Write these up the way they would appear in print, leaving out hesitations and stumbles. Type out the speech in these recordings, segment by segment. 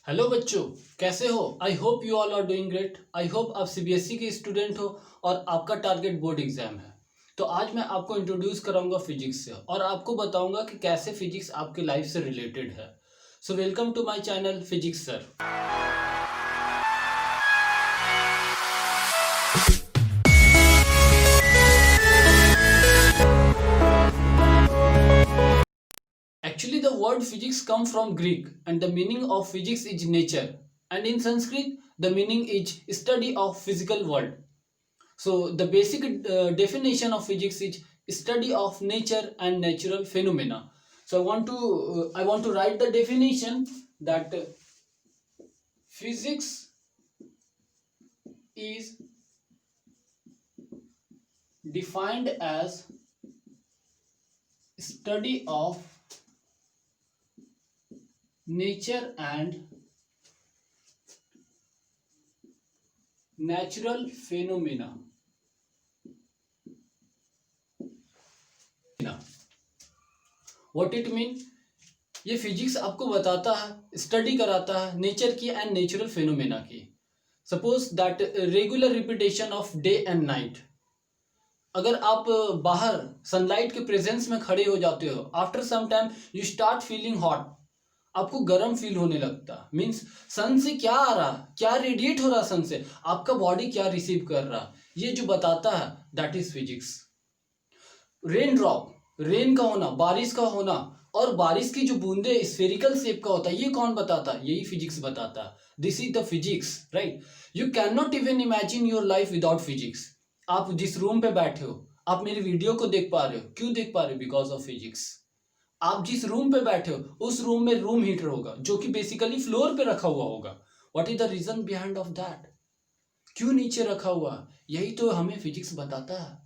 Hello बच्चों, कैसे हो? I hope you all are doing great. I hope आप सीबीएसई के स्टूडेंट हो और आपका टारगेट बोर्ड एग्जाम है। तो आज मैं आपको इंट्रोड्यूस कराऊंगा फिजिक्स से और आपको बताऊंगा कि कैसे फिजिक्स आपके लाइफ से रिलेटेड है। So welcome to my channel physics sir. Actually, the word physics comes from Greek, and the meaning of physics is nature. And in Sanskrit, the meaning is study of physical world. So the basic definition of physics is study of nature and natural phenomena. So I want to write the definition that physics is defined as study of nature and natural phenomena. What it mean? ये physics आपको बताता है, study कराता है nature की and natural phenomena की। Suppose that regular repetition of day and night. अगर आप बाहर सनलाइट के प्रेजेंस में खड़े हो जाते हो, after some time you start feeling hot, आपको गर्म फील होने लगता। मीन्स सन से क्या आ रहा, क्या रेडिएट हो रहा सन से, आपका बॉडी क्या रिसीव कर रहा, ये जो बताता है that is physics. Rain drop, rain का होना, बारिश का होना, और बारिश की जो बूंदे स्फेरिकल शेप का होता है, ये कौन बताता है? यही फिजिक्स बताता है। This is the physics, right. You can not even imagine your life without physics. आप जिस रूम पे बैठे हो, आप मेरी वीडियो को देख पा रहे हो, क्यों देख पा रहे हो? Because of physics. आप जिस रूम पे बैठे हो, उस रूम में रूम हीटर होगा जो कि बेसिकली फ्लोर पे रखा हुआ होगा। What is the reason behind of that? क्यों नीचे रखा हुआ? यही तो हमें फिजिक्स बताता है।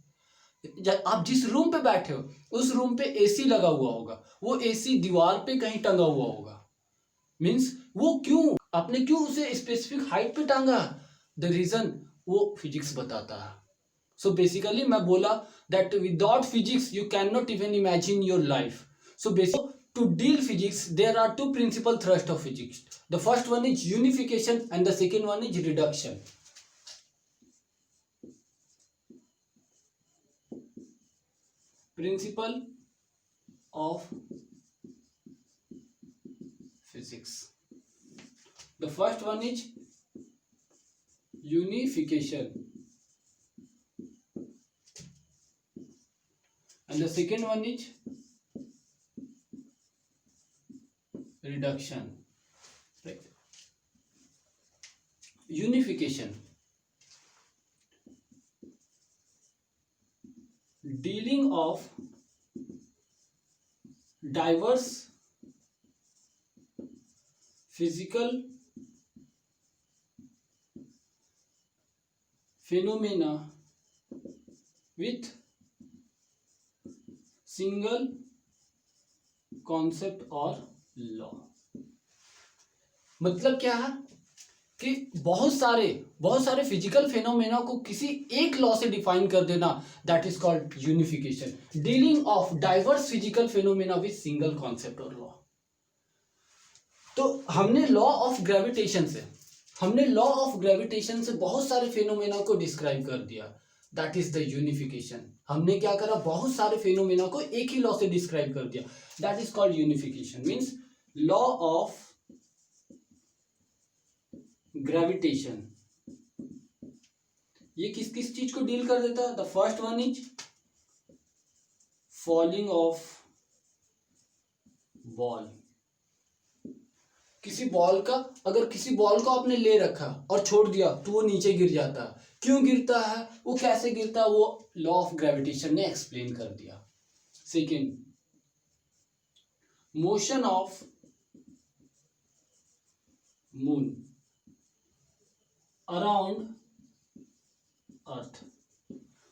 आप जिस रूम पे बैठे हो, उस रूम पे एसी लगा हुआ होगा, वो एसी दीवार पे कहीं टंगा हुआ होगा। मीन्स वो क्यों, आपने क्यों उसे स्पेसिफिक हाइट पे टांगा? द रीजन वो फिजिक्स बताता है। सो बेसिकली मैं बोला that without physics you can not even imagine your life. So basic to deal physics there are two principle thrust of physics. The first one is unification and the second one is reduction. Principle of physics. The first one is unification and the second one is reduction, right? Unification, dealing of diverse physical phenomena with single concept or law। मतलब क्या है कि बहुत सारे physical phenomena को किसी एक law से डिफाइन कर देना, that is called unification. Dealing of diverse physical phenomena with single concept और लॉ। तो हमने लॉ ऑफ ग्रेविटेशन से बहुत सारे फेनोमेना को डिस्क्राइब कर दिया, दैट इज द यूनिफिकेशन। हमने क्या करा, बहुत सारे फेनोमेना को एक ही लॉ से डिस्क्राइब कर दिया, that is called unification. Means law of gravitation ये किस किस चीज को डील कर देता है? The first one is falling of ball. अगर किसी बॉल को आपने ले रखा और छोड़ दिया तो वो नीचे गिर जाता है। क्यों गिरता है, वो कैसे गिरता है, वो लॉ ऑफ ग्रेविटेशन ने एक्सप्लेन कर दिया। Second, motion of moon around earth.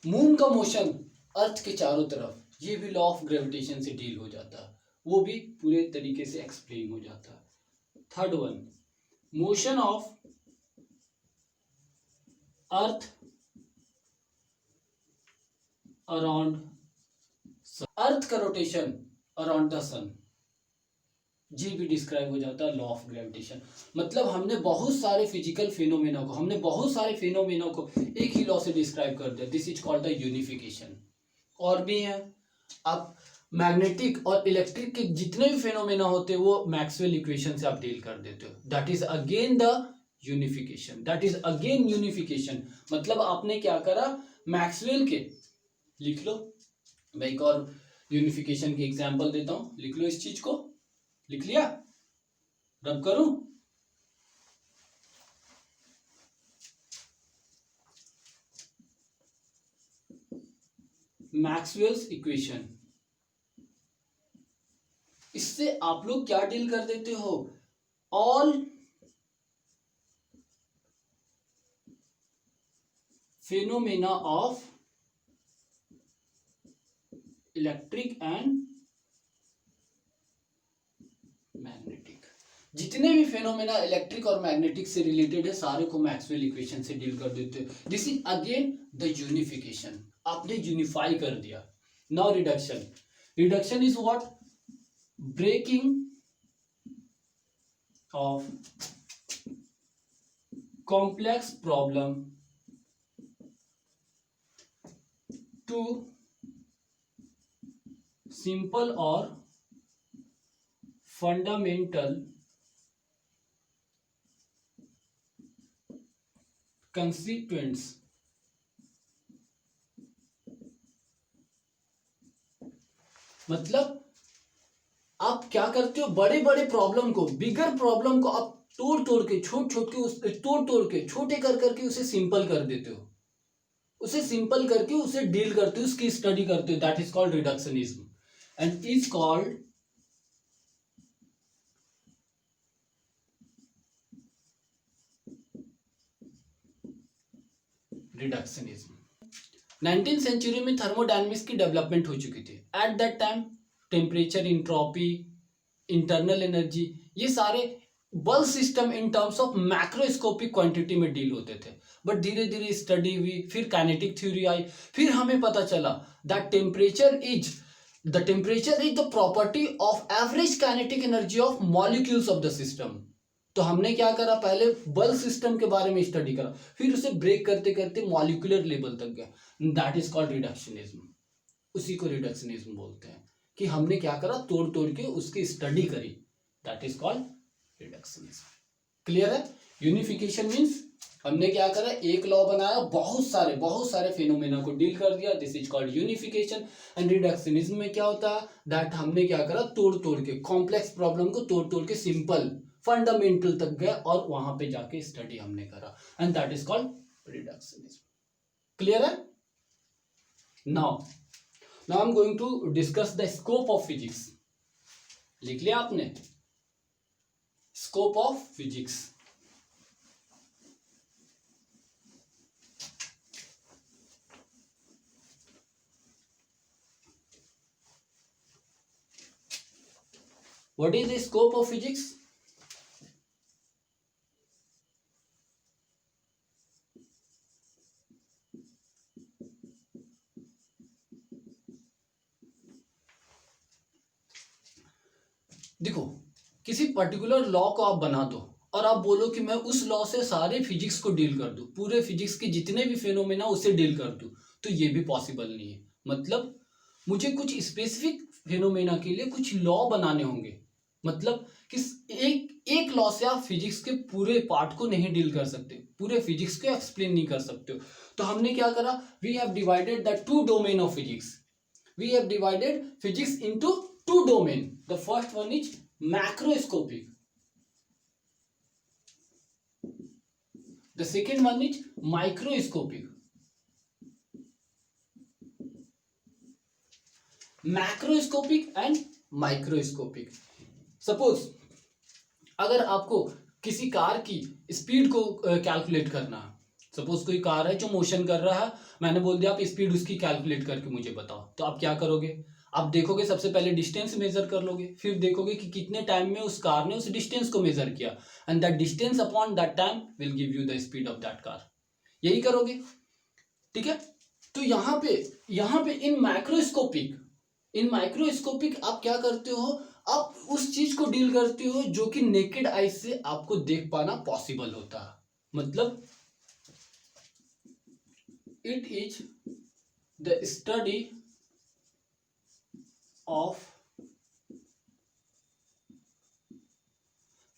Moon का मोशन अर्थ के चारों तरफ, ये भी लॉ ऑफ ग्रेविटेशन से डील हो जाता है, वो भी पूरे तरीके से एक्सप्लेन हो जाता है। Third one, motion of earth around sun. Earth का रोटेशन अराउंड द सन, जी भी डिस्क्राइब हो जाता है लॉ ऑफ ग्रेविटेशन। मतलब हमने बहुत सारे फिजिकल फिनोमेना को, हमने बहुत सारे फिनोमेना को एक ही लॉ से डिस्क्राइब कर दिया। This is called the unification. और भी है, आप मैग्नेटिक और इलेक्ट्रिक के जितने भी फिनोमेना होते हैं वो मैक्सवेल इक्वेशन से आप डील कर देते हो। That is again the unification, that is again unification. मतलब आपने क्या करा, मैक्सवेल के, लिख लो, मैं एक और यूनिफिकेशन की एग्जांपल देता हूं, लिख लो इस चीज को, लिख लिया, रब करूं, मैक्सवेल्स इक्वेशन। इससे आप लोग क्या डील कर देते हो, all phenomena of electric and magnetic. जितने भी फेनोमेना इलेक्ट्रिक और मैग्नेटिक से रिलेटेड है सारे को मैक्सवेल इक्वेशन से डील कर देते हो। This is again the unification, आपने यूनिफाई कर दिया। Now reduction, reduction is what, breaking of complex problem to simple और फंडामेंटल कंस्टिट्यूएंट्स। मतलब आप क्या करते हो, बड़े बड़े प्रॉब्लम को, बिगर प्रॉब्लम को आप तोड़ तोड़ के, तोड़ तोड़ के, छोटे कर करके उसे सिंपल कर देते हो, उसे सिंपल करके उसे डील करते हो, उसकी स्टडी करते हो। That is called reductionism and is called reductionism. 19th century में थर्मोडायनेमिक्स की डेवलपमेंट हो चुकी थी। At that time temperature, entropy, internal energy, ये सारे बल system in terms of macroscopic quantity में डील होते थे। बट धीरे धीरे स्टडी हुई, फिर काइनेटिक थ्योरी आई, फिर हमें पता चला that temperature is the property of average kinetic energy of molecules of the system. तो हमने क्या करा, पहले बल सिस्टम के बारे में स्टडी करा, फिर उसे ब्रेक करते करते मॉलिक्यूलर लेवल तक गया। That is called reductionism. उसी को रिडक्शनिज्म बोलते हैं कि हमने क्या करा, तोड़ तोड़ के उसकी स्टडी करी। That is called reductionism. Clear है? यूनिफिकेशन मीन्स हमने क्या करा, एक लॉ बनाया, बहुत सारे फिनोमेना को डील कर दिया। This is called unification. And reductionism में क्या होता है, दैट हमने क्या करा, तोड़ तोड़ के, कॉम्प्लेक्स प्रॉब्लम को तोड़ तोड़ के सिंपल फंडामेंटल तक गए और वहां पे जाके स्टडी हमने करा। And that is called reductionism. Clear है? Now I am going to discuss the scope of physics. लिख लिया आपने? Scope of physics. What is the scope of physics? देखो, किसी पर्टिकुलर लॉ को आप बना दो और आप बोलो कि मैं उस लॉ से सारे फिजिक्स को डील कर दूं, पूरे फिजिक्स के जितने भी फेनोमेना उसे डील कर दूं, तो ये भी पॉसिबल नहीं है। मतलब मुझे कुछ स्पेसिफिक फेनोमेना के लिए कुछ लॉ बनाने होंगे। मतलब किस एक लॉ से आप फिजिक्स के पूरे पार्ट को नहीं डील कर सकते, पूरे फिजिक्स को एक्सप्लेन नहीं कर सकते हो। तो हमने क्या करा, we have divided the two domain of physics. We have divided physics into two domain. The first one is macroscopic, the second one is microscopic. Macroscopic and microscopic. Suppose अगर आपको किसी कार की स्पीड को calculate करना है, suppose कोई car है जो मोशन कर रहा है, मैंने बोल दिया आप स्पीड उसकी कैलकुलेट करके मुझे बताओ, तो आप क्या करोगे, आप देखोगे सबसे पहले डिस्टेंस मेजर कर लोगे, फिर देखोगे कि कितने टाइम में उस कार ने उस डिस्टेंस को मेजर किया, and that distance upon that time will give you the speed of that car. यही करोगे, ठीक है? तो यहाँ पे इन माइक्रोस्कोपिक आप क्या करते हो, आप उस चीज को डील करते हो जो कि नेकेड आई से आपको देख पाना पॉसिबल होता है। मतलब it is the study of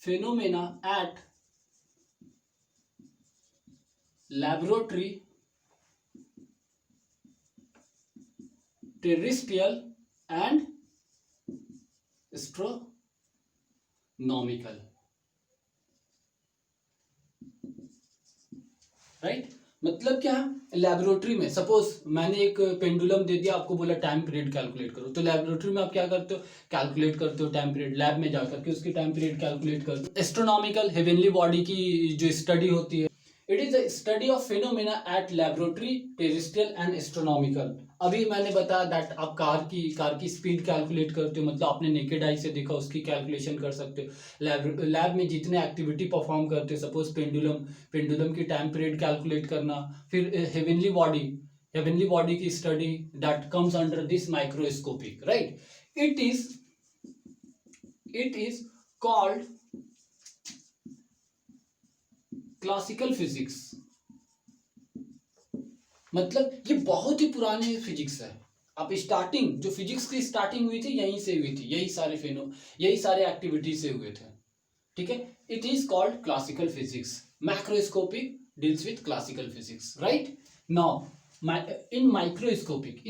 phenomena at laboratory, terrestrial and astronomical, right. मतलब क्या है, लेबोरेटरी में सपोज मैंने एक पेंडुलम दे दिया, आपको बोला टाइम पीरियड कैलकुलेट करो, तो लेबोरेटरी में आप क्या करते हो, कैलकुलेट करते हो टाइम पीरियड, लैब में जाकर के उसकी टाइम पीरियड कैलकुलेट करते हो। एस्ट्रोनॉमिकल, हेवनली बॉडी की जो स्टडी होती है, it is the study of phenomena at laboratory, terrestrial and astronomical. अभी मैंने बताया दैट आप कार की स्पीड कैलकुलेट करते हो, मतलब आपने नेकेड आई से देखा उसकी कैलकुलेशन कर सकते हो। लैब में जितने एक्टिविटी परफॉर्म करते हो, सपोज पेंडुलम की टाइम पीरियड कैलकुलेट करना, फिर हेवनली बॉडी की study that comes under this microscopic, right. It is called classical physics. मतलब ये बहुत ही पुरानी फिजिक्स है। आप स्टार्टिंग जो फिजिक्स की स्टार्टिंग हुई थी यहीं से हुई थी, यही सारे एक्टिविटी से हुए थे, ठीक है। It is called classical physics. Macroscopic deals with classical physics, right. Now in microscopic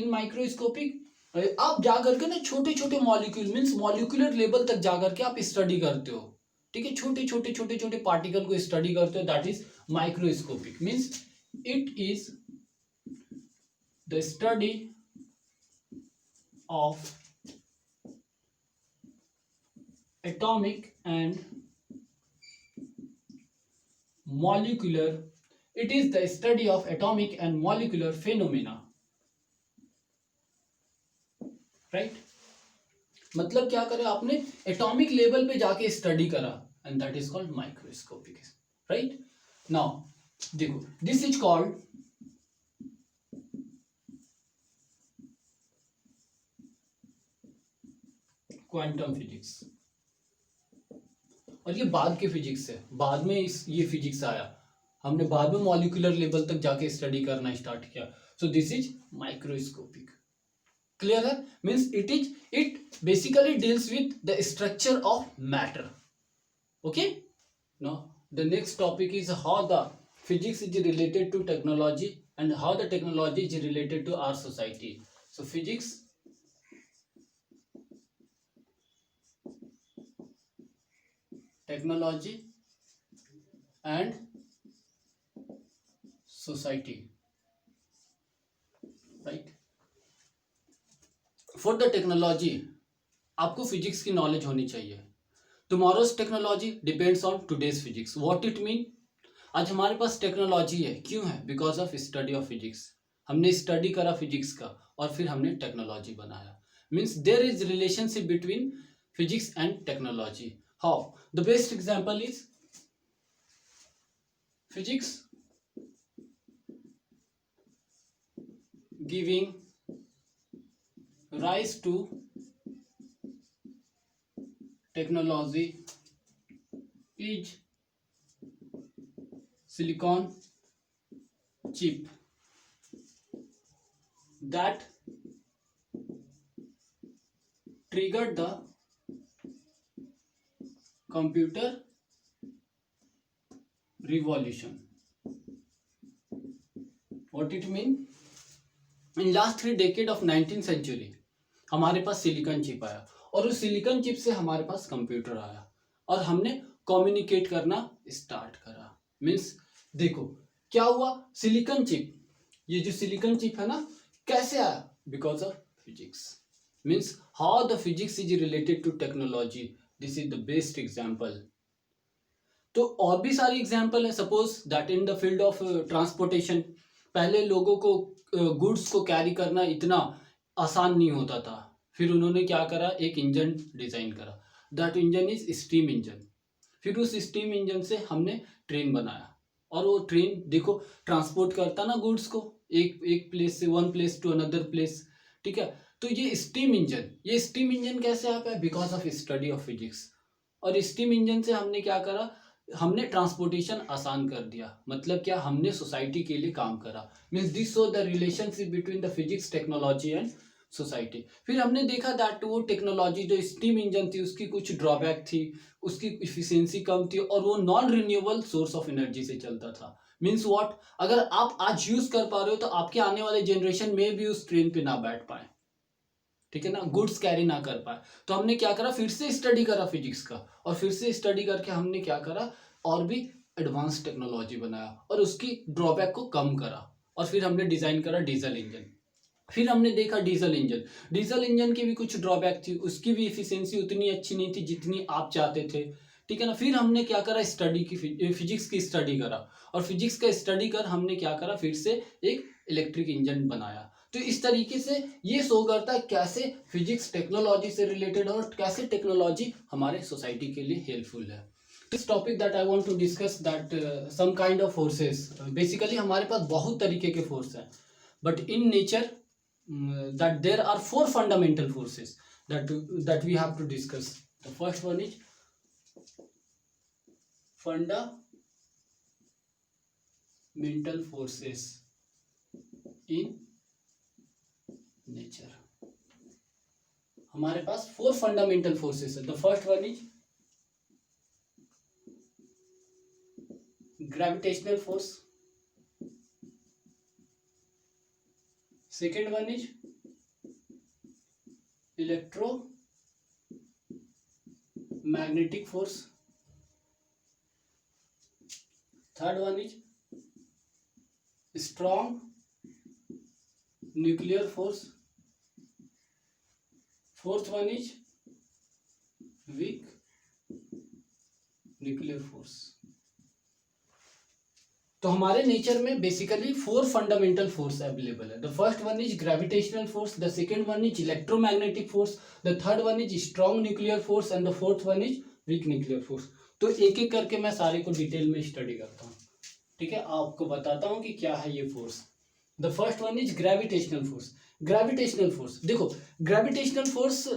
आप जाकर के ना छोटे छोटे मॉलिक्यूल मीन्स मॉलिक्यूलर लेवल तक जाकर के आप स्टडी करते हो, ठीक है। छोटे छोटे पार्टिकल को स्टडी करते हो, that is microscopic. Means it is the study of atomic and molecular, it is the study of atomic and molecular phenomena, right। मतलब क्या करें आपने, एटॉमिक लेवल पे जाके स्टडी करा, and that is called microscopic, right. Now देखो, this is called quantum physics, और ये बाद के फिजिक्स है, बाद में ये फिजिक्स आया, हमने बाद में मॉलिक्यूलर लेवल तक जाके स्टडी करना स्टार्ट किया। So this is microscopic, clear है। Means it basically deals with the structure of matter, okay. Now the next topic is how the physics is related to technology and how the technology is related to our society. So physics technology and society, right। for the technology आपको physics की knowledge होनी चाहिए। Tomorrow's technology depends on today's physics. What it mean, आज हमारे पास technology है, क्यों है, because of study of physics. हमने स्टडी करा फिजिक्स का और फिर हमने टेक्नोलॉजी बनाया। Means there is relationship between physics and technology. How? The best example is physics giving rise to technology is silicon chip that triggered the computer revolution. What it mean? In last 3 decade of 19th century हमारे पास silicon chip आया, और उस silicon chip से हमारे पास computer आया, और हमने communicate करना स्टार्ट करा। मीन्स देखो क्या हुआ, सिलिकॉन चिप, ये जो सिलिकॉन चिप है ना, कैसे आया, because of physics. Means how the physics is related to technology, this is the best example. तो और भी सारी एग्जाम्पल है, suppose that in the field of transportation, पहले लोगों को गुड्स को कैरी करना इतना आसान नहीं होता था, फिर उन्होंने क्या करा, एक इंजन डिजाइन करा, that engine is steam engine. फिर उस स्टीम इंजन से हमने ट्रेन बनाया, और वो ट्रेन देखो ट्रांसपोर्ट करता ना गुड्स को, एक प्लेस से one place to another place, ठीक है। तो ये स्टीम इंजन कैसे आ पाया? Because of study of physics. और स्टीम इंजन से हमने क्या करा? हमने ट्रांसपोर्टेशन आसान कर दिया। मतलब क्या? हमने सोसाइटी के लिए काम करा। Means this show the relationship between the physics, technology and society. फिर हमने देखा दैट वो टेक्नोलॉजी जो स्टीम इंजन थी उसकी कुछ ड्रॉबैक थी, उसकी इफिशियंसी कम थी और वो non renewable source of energy से चलता था। Means what? अगर आप आज यूज कर पा रहे हो तो आपके आने वाले जनरेशन में भी उस ट्रेन पे ना बैठ पाए, ठीक है ना, गुड्स कैरी ना कर पाए। तो हमने क्या करा? फिर से स्टडी करा फिजिक्स का, और फिर से स्टडी करके हमने क्या करा? और भी एडवांस टेक्नोलॉजी बनाया और उसकी ड्रॉबैक को कम करा। और फिर हमने डिजाइन करा डीजल इंजन। फिर हमने देखा डीजल इंजन की भी कुछ ड्रॉबैक थी, उसकी भी इफिशियंसी उतनी अच्छी नहीं थी जितनी आप चाहते थे, ठीक है ना। फिर हमने क्या करा? फिजिक्स की स्टडी करा, और फिजिक्स का स्टडी कर हमने क्या करा? फिर से एक इलेक्ट्रिक इंजन बनाया। तो इस तरीके से ये शो करता है कैसे फिजिक्स टेक्नोलॉजी से रिलेटेड और कैसे टेक्नोलॉजी हमारे सोसाइटी के लिए हेल्पफुल है। This topic that I want to discuss that some kind of forces. Basically हमारे पास बहुत तरीके के फोर्स हैं, but in nature that there are four fundamental forces that we have to discuss. The first one is fundamental forces in nature. हमारे पास four fundamental forces है. The first one is gravitational force. Second one is electromagnetic force. Third one is strong nuclear force. Fourth one is weak nuclear force. तो हमारे nature में basically four fundamental force available है. The first one is gravitational force, the second one is electromagnetic force, the third one is strong nuclear force and the fourth one is weak nuclear force. तो एक एक करके मैं सारे को detail में study करता हूँ, ठीक है. आपको बताता हूँ कि क्या है ये force. The first one is gravitational force. Gravitational force देखो, ग्रेविटेशनल फोर्स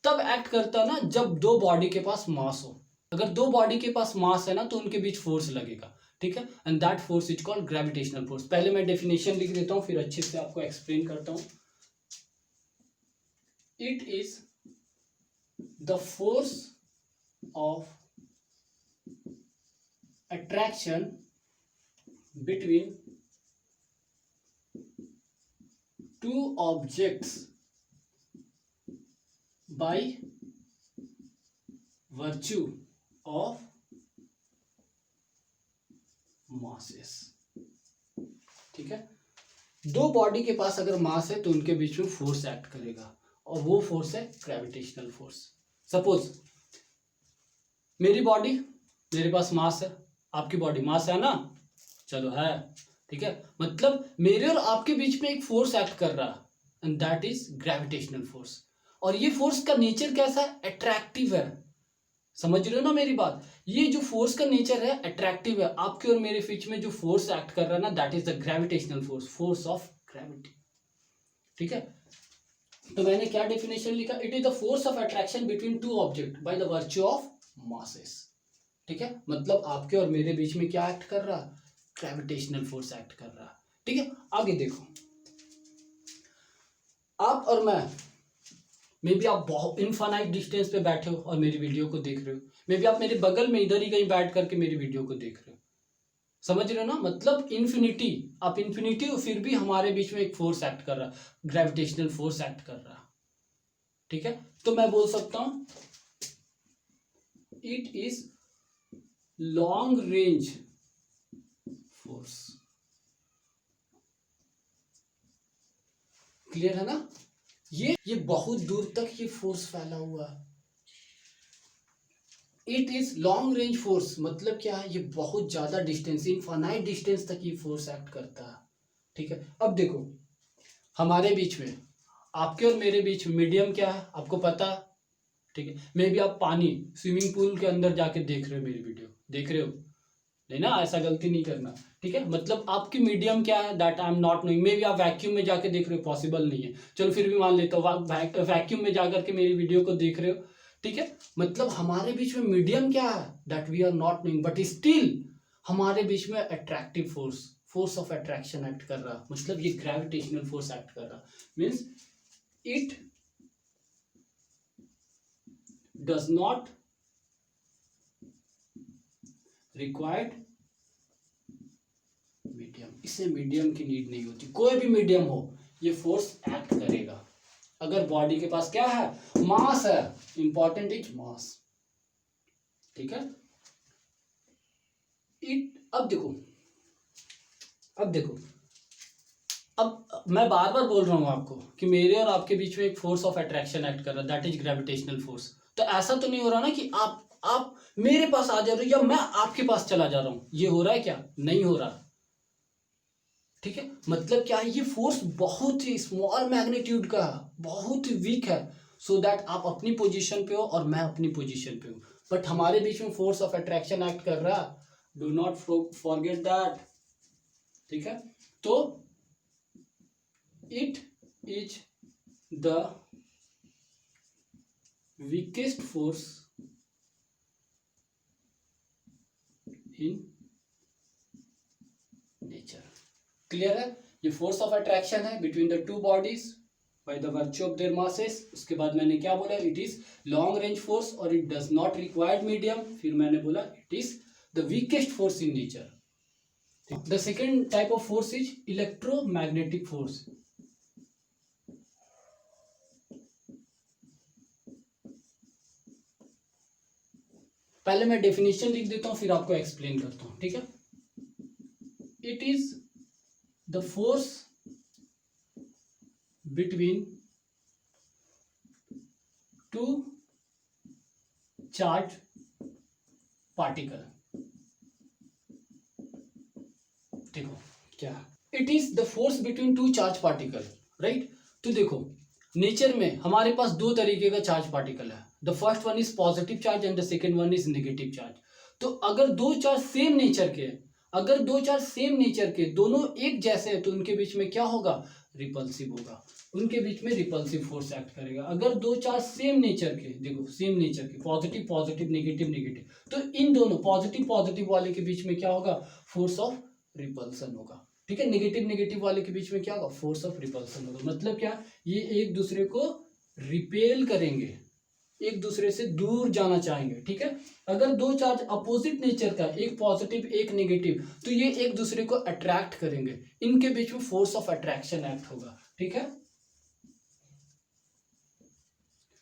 तब एक्ट करता है ना जब दो बॉडी के पास मास हो. अगर दो बॉडी के पास मास है ना तो उनके बीच फोर्स लगेगा, ठीक है. And that force is called gravitational force. पहले मैं डेफिनेशन लिख देता हूं फिर अच्छे से आपको एक्सप्लेन करता हूं. It is the force of attraction between two objects by virtue of masses, ठीक है. दो बॉडी के पास अगर मास है तो उनके बीच में फोर्स एक्ट करेगा और वो फोर्स है ग्रेविटेशनल फोर्स. सपोज मेरी बॉडी, मेरे पास मास है, आपकी बॉडी मास है ना, चलो है, ठीक है. मतलब मेरे और आपके बीच में एक फोर्स एक्ट कर रहा है and that is gravitational force. और ये फोर्स का नेचर कैसा है? अट्रैक्टिव है. समझ रहे हो ना मेरी बात? ये जो फोर्स का नेचर है अट्रैक्टिव है. आपके और मेरे बीच में जो फोर्स एक्ट कर रहा है ना that is the gravitational force, force of gravity, ठीक है. तो मैंने क्या डेफिनेशन लिखा? It is the force of attraction between two object by the virtue of masses, ठीक है. मतलब आपके और मेरे बीच में क्या एक्ट कर रहा? ग्रेविटेशनल फोर्स एक्ट कर रहा, ठीक है. आगे देखो, आप और मैं, मे बी आप बहुत इनफाइनाइट डिस्टेंस पे बैठे हो और मेरी वीडियो को देख रहे हो. मे बी आप मेरे बगल में इधर ही कहीं बैठ करके मेरी वीडियो को देख रहे हो. समझ रहे हो ना? मतलब इन्फिनिटी, आप इन्फिनिटी हो फिर भी हमारे बीच में एक फोर्स एक्ट कर रहा, ग्रेविटेशनल फोर्स एक्ट कर रहा, ठीक है. तो मैं बोल सकता हूं it is long range force. Clear है ना? ये बहुत दूर तक ये फोर्स फैला हुआ है. It is long range force मतलब क्या है? ये बहुत ज्यादा डिस्टेंस, इनफाइनाइट डिस्टेंस तक ये फोर्स एक्ट करता है, ठीक है. अब देखो हमारे बीच में, आपके और मेरे बीच में मीडियम क्या है आपको पता, ठीक है. मे बी आप पानी, स्विमिंग पूल के अंदर जाके देख रहे हो, मेरी वीडियो देख रहे हो, लेना, ऐसा गलती नहीं करना, ठीक है। मतलब आपकी मीडियम क्या है, that I am not knowing. May be आप वैक्यूम में जाके देख रहे हो, पॉसिबल नहीं है, चलो फिर भी मान लेता हूँ आप वैक्यूम में जाकर के मेरी वीडियो को देख रहे हो, ठीक है। मतलब हमारे बीच में मीडियम क्या है, that we are not knowing, but still हमारे बीच में attractive force, force of attraction act कर रहा, मतलब ये ग्रेविटेशनल फोर्स एक्ट कर रहा, means it does not required medium. इसे मीडियम की नीड नहीं होती, कोई भी मीडियम हो ये फोर्स एक्ट करेगा। अगर बॉडी के पास क्या है, मास है, इंपॉर्टेंट इज मास, ठीक है। अब देखो, अब मैं बार बार बोल रहा हूं आपको कि मेरे और आपके बीच में एक फोर्स ऑफ अट्रैक्शन एक्ट कर रहा है, दैट इज ग्रेविटेशनल फोर्स। तो ऐसा तो नहीं हो रहा ना कि आप मेरे पास आ जा रहे हो या मैं आपके पास चला जा रहा हूं, ये हो रहा है क्या, नहीं हो रहा, ठीक है। मतलब क्या है, ये फोर्स बहुत ही स्मॉल मैग्नीट्यूड का है, बहुत ही वीक है, सो दैट आप अपनी पोजीशन पे हो और मैं अपनी पोजीशन पे हूं, बट हमारे बीच में फोर्स ऑफ अट्रैक्शन एक्ट कर रहा, डू नॉट फॉरगेट दैट, ठीक है। तो it is the weakest force in nature. Clear है, ये फोर्स ऑफ अट्रैक्शन है between the two bodies by the virtue of their masses. उसके बाद मैंने क्या बोला, it is long range force और it does not required medium. फिर मैंने बोला it is the weakest force in nature. The second type of force is electromagnetic force. पहले मैं डेफिनेशन लिख देता हूं, फिर आपको एक्सप्लेन करता हूं, ठीक है। It is the force between two charged particle। देखो क्या, it is the force between two charge particle, right. तो देखो नेचर में हमारे पास दो तरीके का चार्ज पार्टिकल है, the first one is positive charge and the second one is negative charge. तो अगर दो चार्ज सेम नेचर के, अगर दो चार्ज सेम नेचर के दोनों एक जैसे हैं, तो उनके बीच में क्या होगा, रिपल्सिव होगा, उनके बीच में रिपल्सिव फोर्स एक्ट करेगा। अगर दो चार्ज सेम नेचर के, देखो सेम नेचर के, पॉजिटिव पॉजिटिव नेगेटिव नेगेटिव, तो इन दोनों पॉजिटिव पॉजिटिव वाले के बीच में क्या होगा, फोर्स ऑफ रिपल्सन होगा, ठीक है। नेगेटिव नेगेटिव वाले के बीच में क्या होगा, फोर्स ऑफ रिपल्सन होगा। मतलब क्या, ये एक दूसरे को रिपेल करेंगे, एक दूसरे से दूर जाना चाहेंगे, ठीक है। अगर दो चार्ज अपोजिट नेचर का, एक पॉजिटिव एक नेगेटिव, तो ये एक दूसरे को अट्रैक्ट करेंगे, इनके बीच में फोर्स ऑफ अट्रैक्शन एक्ट होगा, ठीक है,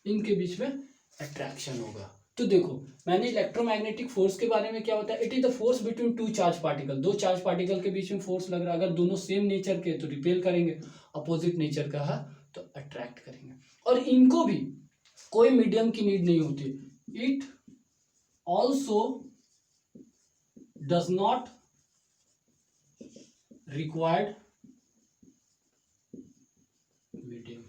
इनके बीच में अट्रैक्शन होगा। तो देखो मैंने इलेक्ट्रोमैग्नेटिक फोर्स के बारे में क्या बताया, it is the force between two charge particle. दो चार्ज पार्टिकल के बीच में फोर्स लग रहा है, अगर दोनों सेम नेचर के तो रिपेल करेंगे, अपोजिट नेचर का है तो अट्रैक्ट करेंगे। और इनको भी कोई मीडियम की नीड नहीं होती, it also does not required medium,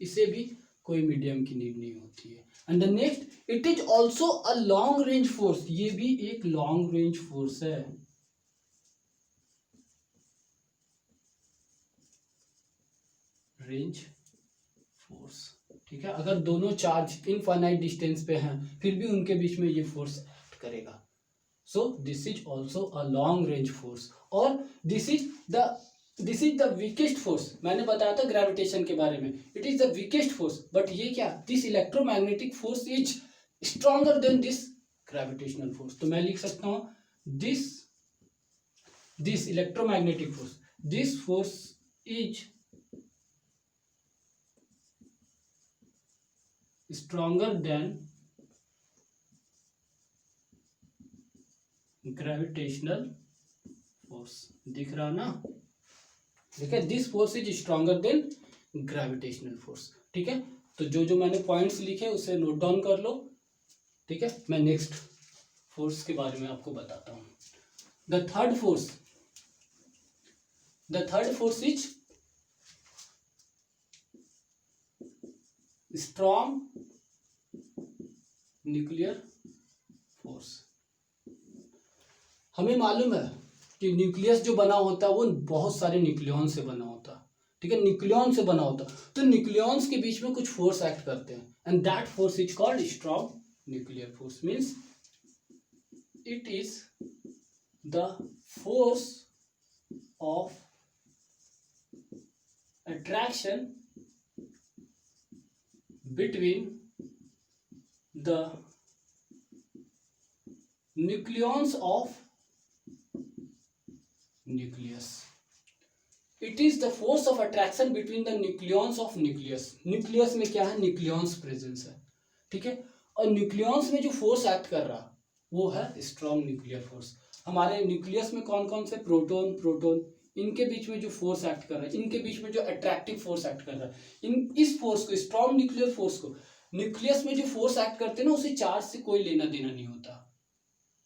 इसे भी कोई मीडियम की नीड नहीं होती है। And the next, it is also a long range force, ये भी एक लॉन्ग रेंज फोर्स है, रेंज फोर्स, ठीक है। अगर दोनों चार्ज इनफाइनाइट डिस्टेंस पे हैं, फिर भी उनके बीच में ये फोर्स एक्ट करेगा। So this is also a long range force, और this is the weakest force. मैंने बताया था ग्रेविटेशन के बारे में, it is the weakest force, but ये क्या, this electromagnetic force is stronger than this gravitational force. तो मैं लिख सकता हूं this electromagnetic force, this force is stronger than gravitational force। दिख रहा ना, ठीक है, this force is stronger than gravitational force, ठीक है। तो जो जो मैंने पॉइंट्स लिखे उसे नोट डाउन कर लो, ठीक है। मैं नेक्स्ट फोर्स के बारे में आपको बताता हूं। The third force is strong nuclear force. हमें मालूम है कि न्यूक्लियस जो बना होता है वो बहुत सारे न्यूक्लियॉन से बना होता है, ठीक है, न्यूक्लियॉन से बना होता है। तो न्यूक्लियॉन्स के बीच में कुछ फोर्स एक्ट करते हैं and that force is called strong nuclear force. Means it is the force of attraction between the nucleons of nucleus. It is the force of attraction between the nucleons of nucleus. nucleus में क्या है, nucleons presence है, ठीक है, और nucleons में जो force act कर रहा वो है स्ट्रॉन्ग न्यूक्लियर फोर्स। हमारे न्यूक्लियस में कौन कौन से प्रोटॉन प्रोटॉन इनके बीच में जो फोर्स एक्ट कर रहा है, इनके बीच में जो अट्रैक्टिव फोर्स एक्ट कर रहा है, इस फोर्स को, स्ट्रॉन्ग न्यूक्लियर फोर्स को, न्यूक्लियस में जो फोर्स एक्ट करते हैं ना उसे चार्ज से कोई लेना देना नहीं होता,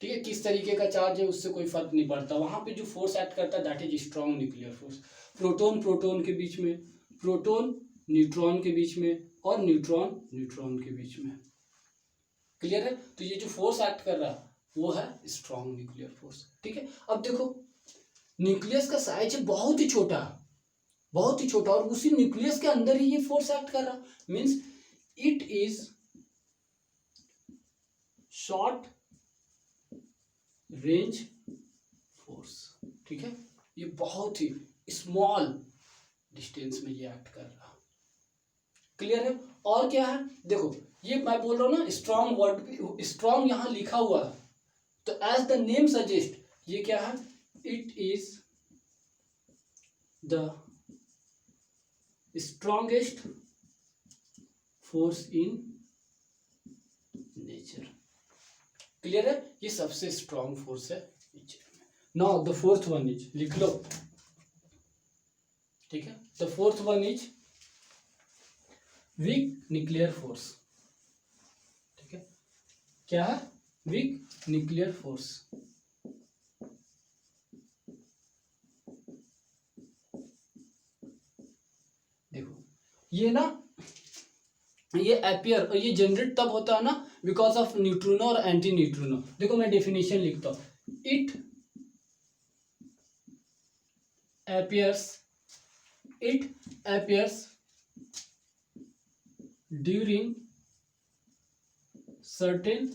ठीक है, किस तरीके का चार्ज है उससे कोई फर्क नहीं पड़ता। वहां पे जो फोर्स एक्ट करता है that is strong nuclear force. Proton proton के बीच में, प्रोटॉन न्यूट्रॉन के बीच में, और न्यूट्रॉन न्यूट्रॉन के बीच में। क्लियर है? तो ये जो फोर्स एक्ट कर रहा है वो है स्ट्रॉन्ग न्यूक्लियर फोर्स, ठीक है। अब देखो न्यूक्लियस का साइज है बहुत ही छोटा, बहुत ही छोटा, और उसी न्यूक्लियस के अंदर ही ये फोर्स एक्ट कर रहा। Means it is short range force, ठीक है, ये बहुत ही स्मॉल डिस्टेंस में ये एक्ट कर रहा। क्लियर है? और क्या है, देखो ये मैं बोल रहा हूं ना स्ट्रॉन्ग वर्ड, स्ट्रॉन्ग यहां लिखा हुआ है, तो एज द नेम सजेस्ट ये क्या है, it is the strongest force in nature. Clear है? ये सबसे स्ट्रॉन्ग फोर्स है नेचर में। Now the fourth one is, लिख लो, ठीक है, the fourth one is weak nuclear force, ठीक है, क्या है, वीक न्यूक्लियर फोर्स। देखो ये ना, ये अपीयर और ये जनरेट तब होता है ना बिकॉज ऑफ न्यूट्रिनो और एंटी न्यूट्रिनो। देखो मैं डेफिनेशन लिखता हूं, it appears during certain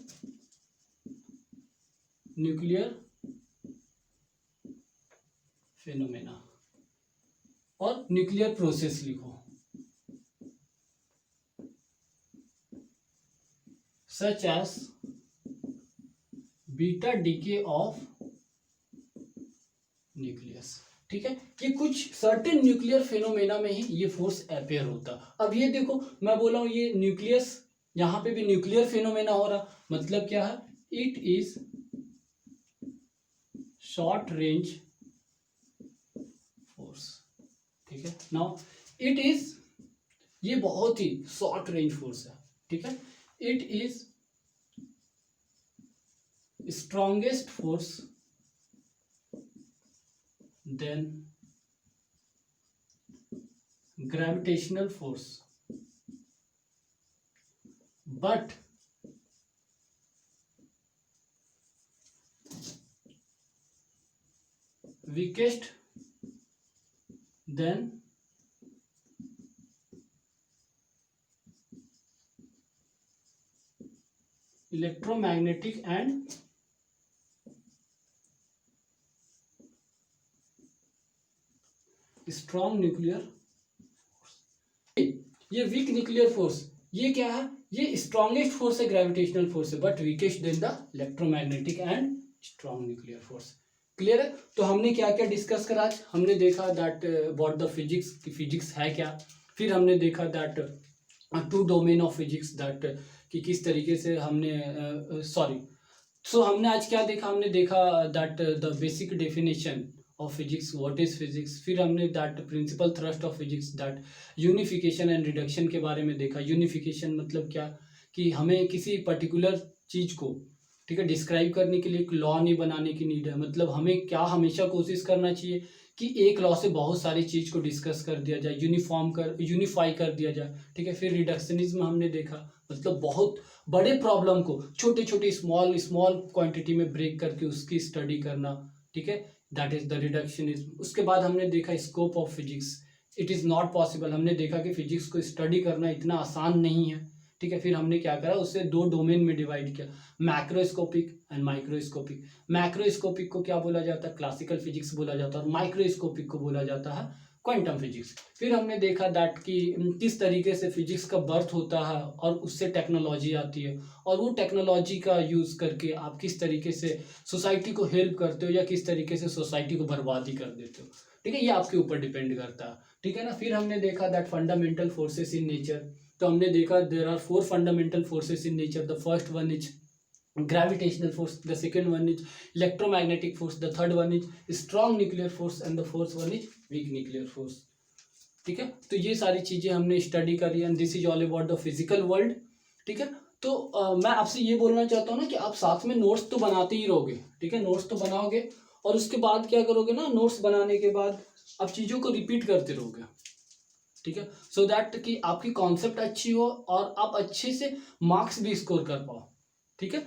nuclear phenomena, और न्यूक्लियर प्रोसेस लिखो, such as beta decay of nucleus, ठीक है। ये कुछ सर्टेन न्यूक्लियर फेनोमेना में ही ये फोर्स अपेयर होता। अब ये देखो मैं बोला हूं ये न्यूक्लियस, यहां पे भी न्यूक्लियर फेनोमेना हो रहा, मतलब क्या है, it is short range force, ठीक है। नाउ इट इज, ये बहुत ही शॉर्ट रेंज फोर्स है, ठीक है। It is strongest force than gravitational force, but weakest than electromagnetic and strong nuclear force. ये वीक न्यूक्लियर फोर्स, ये क्या है, ये स्ट्रॉन्गेस्ट फोर्स है, ग्रेविटेशनल फोर्स है, but weakest than the electromagnetic and strong nuclear force. Clear है? तो हमने क्या क्या डिस्कस करा आज, हमने देखा दैट व्हाट द फिजिक्स, की फिजिक्स है क्या, फिर हमने देखा that two domain of physics, that कि किस तरीके से हमने हमने आज क्या देखा, हमने देखा that the basic definition of physics, what is physics, फिर हमने that principle thrust of physics, that unification and reduction के बारे में देखा। यूनिफिकेशन मतलब क्या, कि हमें किसी पर्टिकुलर चीज को, ठीक है, डिस्क्राइब करने के लिए एक लॉ नहीं बनाने की नीड है, मतलब हमें क्या हमेशा कोशिश करना चाहिए कि एक लॉ से बहुत सारी चीज को डिस्कस कर दिया जाए, यूनिफाई कर दिया जाए, ठीक है। फिर रिडक्शनिज्म हमने देखा, मतलब बहुत बड़े प्रॉब्लम को छोटे छोटे स्मॉल स्मॉल क्वांटिटी में ब्रेक करके उसकी स्टडी करना, ठीक है, दैट इज द रिडक्शनिज्म। उसके बाद हमने देखा scope of physics, it is not possible. हमने देखा कि फिजिक्स को स्टडी करना इतना आसान नहीं है, ठीक है। फिर हमने क्या करा, उसे दो डोमेन में डिवाइड किया, मैक्रोस्कोपिक एंड माइक्रोस्कोपिक। मैक्रोस्कोपिक को क्या बोला जाता है, क्लासिकल फिजिक्स बोला जाता है, और माइक्रोस्कोपिक को बोला जाता है क्वांटम फिजिक्स। फिर हमने देखा दैट कि किस तरीके से फिजिक्स का बर्थ होता है और उससे टेक्नोलॉजी आती है, और वो टेक्नोलॉजी का यूज़ करके आप किस तरीके से सोसाइटी को हेल्प करते हो या किस तरीके से सोसाइटी को बर्बाद ही कर देते हो, ठीक है, ये आपके ऊपर डिपेंड करता है, ठीक है ना। फिर हमने देखा that fundamental forces in nature. तो हमने देखा there are 4 fundamental forces in nature. The first one is gravitational force, the second one is electromagnetic force, the third one is strong nuclear force and the fourth one is weak nuclear force, ठीक है। तो ये सारी चीजें हमने study करी and this is all about the physical world, ठीक है। तो मैं आपसे ये बोलना चाहता हूँ ना कि आप साथ में नोट्स तो बनाते ही रहोगे, ठीक है, नोट्स तो बनाओगे, और उसके बाद क्या करोगे ना, नोट्स बनाने के बाद आप चीज़ों को रिपीट करते रहोगे, ठीक है, सो दैट कि आपकी कॉन्सेप्ट अच्छी हो और आप अच्छे से मार्क्स भी स्कोर कर पाओ, ठीक है।